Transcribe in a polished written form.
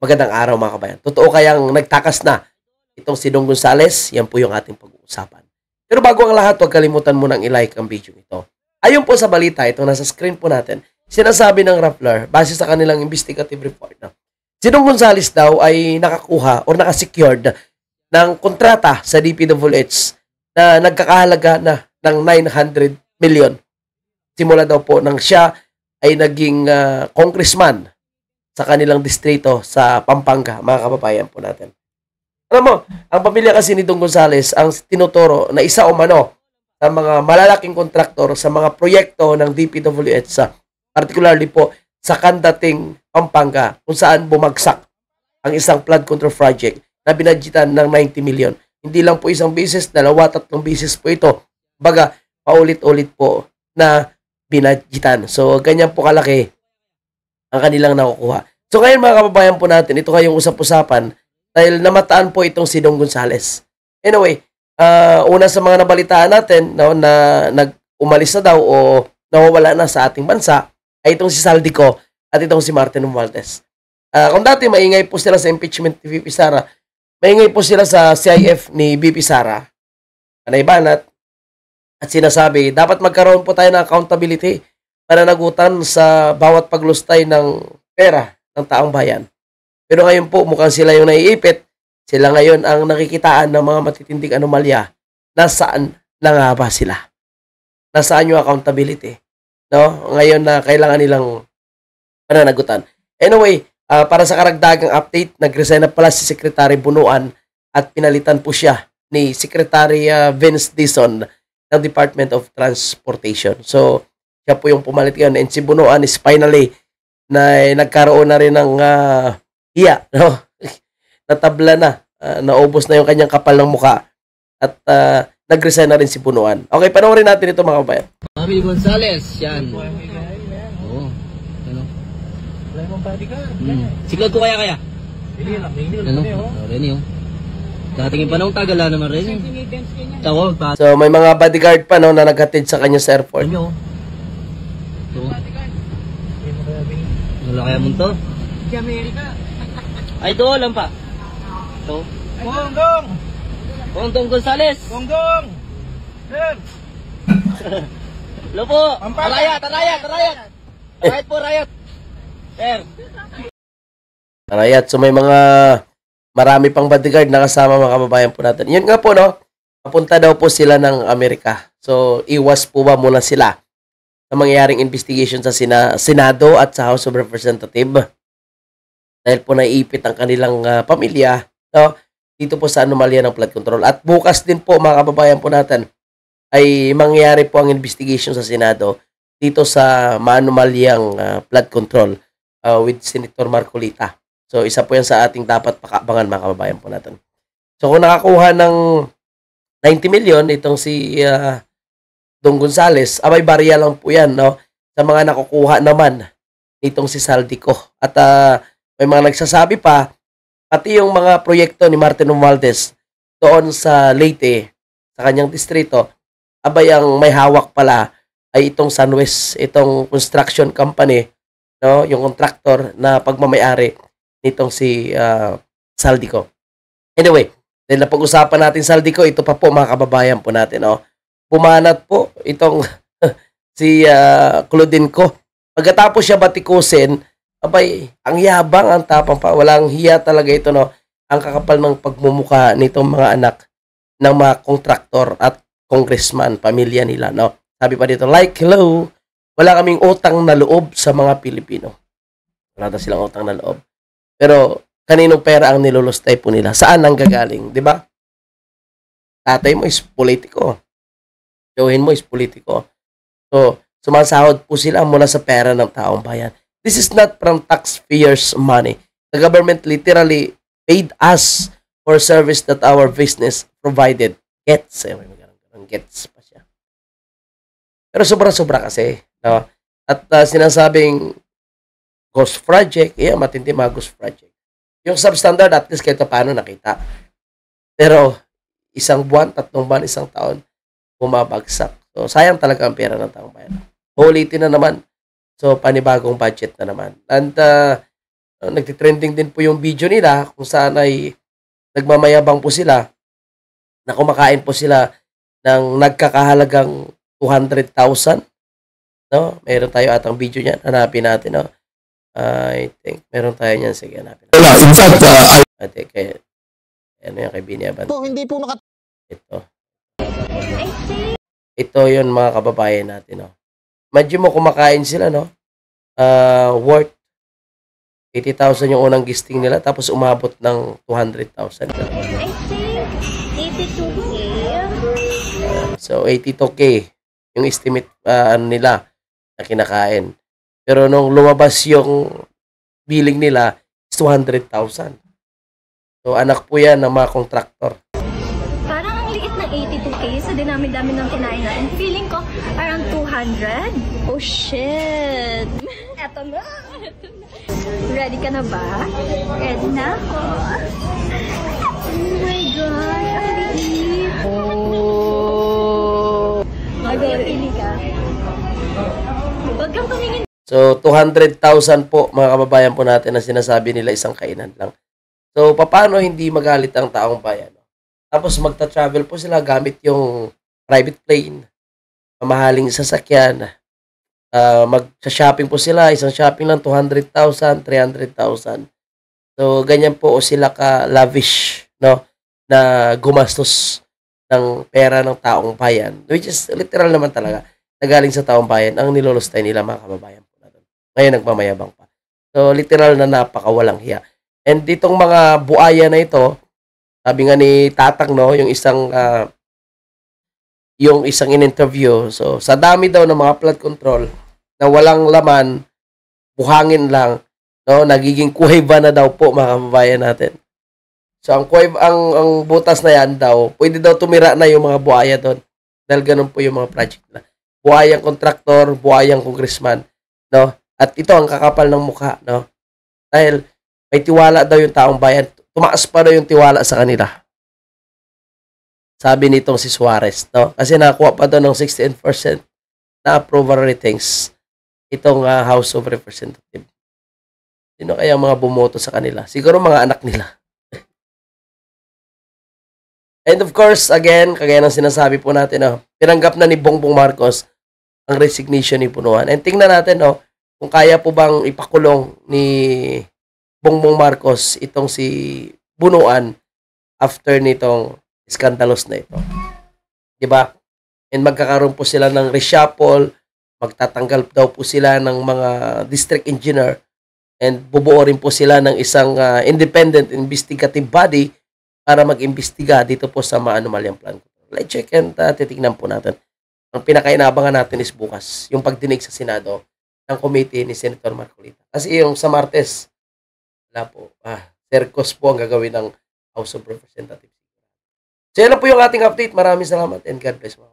Magandang araw mga kabayan. Totoo kayang nagtakas na itong si Dong Gonzales? Yan po yung ating pag-uusapan. Pero bago ang lahat, huwag kalimutan mo nang i-like ang video ito. Ayon po sa balita, ito nasa screen po natin, sinasabi ng Rappler, base sa kanilang investigative report, si Dong Gonzales daw ay nakakuha o nakasecured ng kontrata sa DPWH na nagkakahalaga na ng 900 million. Simula daw po nang siya ay naging congressman sa kanilang distrito sa Pampanga, mga kababayan po natin. Alam mo, ang pamilya kasi ni Dong Gonzales ang tinuturo na isa o mano sa mga malalaking kontraktor sa mga proyekto ng DPWH, particularly po sa Kandating, Pampanga, kung saan bumagsak ang isang flood control project na binadgetan ng 90 million. Hindi lang po isang beses, dalawa, tatlong beses po ito. Baga, paulit-ulit po na binadgetan. So, ganyan po kalaki ang kanilang nakukuha. So ngayon mga kababayan po natin, ito ngayong usap-usapan dahil namataan po itong si Dong Gonzales. Anyway, una sa mga nabalitaan natin na umalis na daw o nawawala na sa ating bansa ay itong si Saldico at itong si Martin Romualdez. Kung dati maingay po sila sa impeachment ni VP Sara, maingay po sila sa CIF ni VP Sara, Panay Banat, at sinasabi, dapat magkaroon po tayo ng accountability, pananagutan sa bawat paglustay ng pera ng taong bayan. Pero ngayon po, mukhang sila yung naiipit. Sila ngayon ang nakikitaan ng mga matitinding anomalya. Nasaan na nga ba sila? Nasaan yung accountability? No? Ngayon na kailangan nilang pananagutan. Anyway, para sa karagdagang update, nag-resign na pala si Secretary Bunuan at pinalitan po siya ni Secretary Vince Dizon ng Department of Transportation. So, siya po yung pumalit ngayon. And si Bunuan is finally na nagkaroon na rin ng hiya. No? Natabla na. Naubos na yung kanyang kapal ng mukha. At nag-resign na rin si Bunuan. Okay, panoorin natin ito mga kabayan. Mami Gonzales, yan. Oo. Ano? Wala mong bodyguard. Siklod ko kaya? Ano? Ren yun. Dating panahon tagal naman rin. So, may mga bodyguard pa no, na naghatid sa kanya sa airport. Ito. Wala kaya mo to? Di Amerika. Ay, ito lang pa. Ito. Bonggong! Bonggong Gonzales. Bonggong! Sir! Hello po. Arayat. Arayat po, Rayat. Sir. Arayat. So, may mga marami pang bodyguard na kasama mga kababayan po natin. Yun nga po, no? Papunta daw po sila ng Amerika. So, iwas po ba muna sila na mangyayaring investigation sa Senado at sa House of Representatives dahil po naiipit ang kanilang pamilya, no, dito po sa anomalya ng flood control. At bukas din po mga kababayan po natin ay mangyayari po ang investigation sa Senado dito sa maanomalyang flood control with Senator Marcolita. So isa po yan sa ating dapat pakaabangan mga kababayan po natin. So kung nakakuha ng 90 million itong si Dong Gonzales, abay barya lang po yan, no? Sa mga nakukuha naman nitong si Saldico. At may mga nagsasabi pa, pati yung mga proyekto ni Martin Romualdez doon sa Leyte, sa kanyang distrito, abay ang may hawak pala ay itong Sunwest, itong construction company, no? Yung contractor na pagmamayari nitong si Saldico. Anyway, dahil napag-usapan natin Saldico, ito pa po mga kababayan po natin, no? Pumanat po itong si Claudine ko. Pagkatapos siya batikusin, abay, ang yabang, ang tapang pa. Walang hiya talaga ito, no? Ang kakapal ng pagmumuka nitong mga anak ng mga kontraktor at congressman, pamilya nila, no? Sabi pa dito, like, hello, wala kaming utang na loob sa mga Pilipino. Wala na silang utang na loob. Pero, kaninong pera ang nilulustay po nila? Saan ang gagaling? Di ba? Tatay mo is politiko. Gawin mo is politiko. So, sumasahod po sila mula sa pera ng taong bayan. This is not from taxpayers' money. The government literally paid us for service that our business provided. Gets. Gets pa siya. Pero sobra-sobra kasi. No? At sinasabing ghost project, matindi mga ghost project. Yung substandard, at least kahit paano nakita. Pero, isang buwan, 3 buwan, isang taon, bumabagsak. So, sayang talaga ang pera ng taong bayan. Ulitin na naman. So, panibagong budget na naman. And, nagtitrending din po yung video nila kung saan ay nagmamayabang po sila na kumakain po sila ng nagkakahalagang 200,000. No? Meron tayo atang video niyan. Hanapin natin. No? I think meron tayo niyan. Sige, hanapin natin. In fact, Ate, ano yan kay Biniaban? hindi po Ito. Ito yun mga kababayan natin. No? Imagine mo kumakain sila, no? Worth 80,000 yung unang gisting nila tapos umabot ng 200,000. I think 82K. So 82K yung estimate nila na kinakain. Pero nung lumabas yung billing nila is 200,000. So anak po yan ng mga kontraktor. Parang ang liit ng 82K sa dinami-dami ng kinain natin. Feeling ko around 200. Oh shit! Eto na! Ready ka na ba? Ready na ako. Oh my God! Ang liit! Oh! Mag-pili ka. Huwag kang tumingin. So 200,000 po mga kababayan po natin na sinasabi nila isang kainan lang. So paano hindi magalit ang taong bayan? Tapos magta-travel po sila gamit yung private plane, mamahaling sasakyan. Magsa-shopping po sila, isang shopping lang 200,000, 300,000. So ganyan po sila ka-lavish, no, na gumastos ng pera ng taong bayan, which is literal naman talaga nagaling sa taong bayan ang nilolostay nila mga kababayan po natin. Ngayon nagmamayabang pa. So literal na napakawalang hiya. And ditong mga buaya na ito, sabi nga ni Tatang, no, yung isang in-interview. So sa dami daw ng mga flood control na walang laman, buhangin lang, no, nagiging kuweba na daw po mga kababayan natin. So ang butas na yan daw, pwede daw tumira na yung mga buhaya doon. Dahil ganun po yung mga project na. Buhayang kontraktor, buhayang congressman, no? At ito ang kakapal ng mukha, no? Dahil may tiwala daw yung taong bayan, tumaas pa daw yung tiwala sa kanila. Sabi nitong si Suarez, no? Kasi nakakuha pa daw ng 16% na approval ratings itong House of Representatives. Sino kaya mga bumoto sa kanila? Siguro mga anak nila. And of course, again, kagaya ng sinasabi po natin, no, tinanggap na ni Bongbong Marcos ang resignation ni Bunuan. And tingnan natin, no, kung kaya po bang ipakulong ni Bongbong Marcos itong si Bunuan after nitong scandalos na ito. Diba? And magkakaroon po sila ng reshuffle, magtatanggal daw po sila ng mga district engineer, and bubuo rin po sila ng isang independent investigative body para mag-imbestiga dito po sa maanumalyang plan. Let's check and titignan po natin. Ang pinakainabangan natin is bukas, yung pagdinig sa Senado ng committee ni Senator Marcolita. Kasi yung sa Martes, wala po. Circus po ang gagawin ng House of Representatives. So yan lang po yung ating update. Maraming salamat and God bless mo.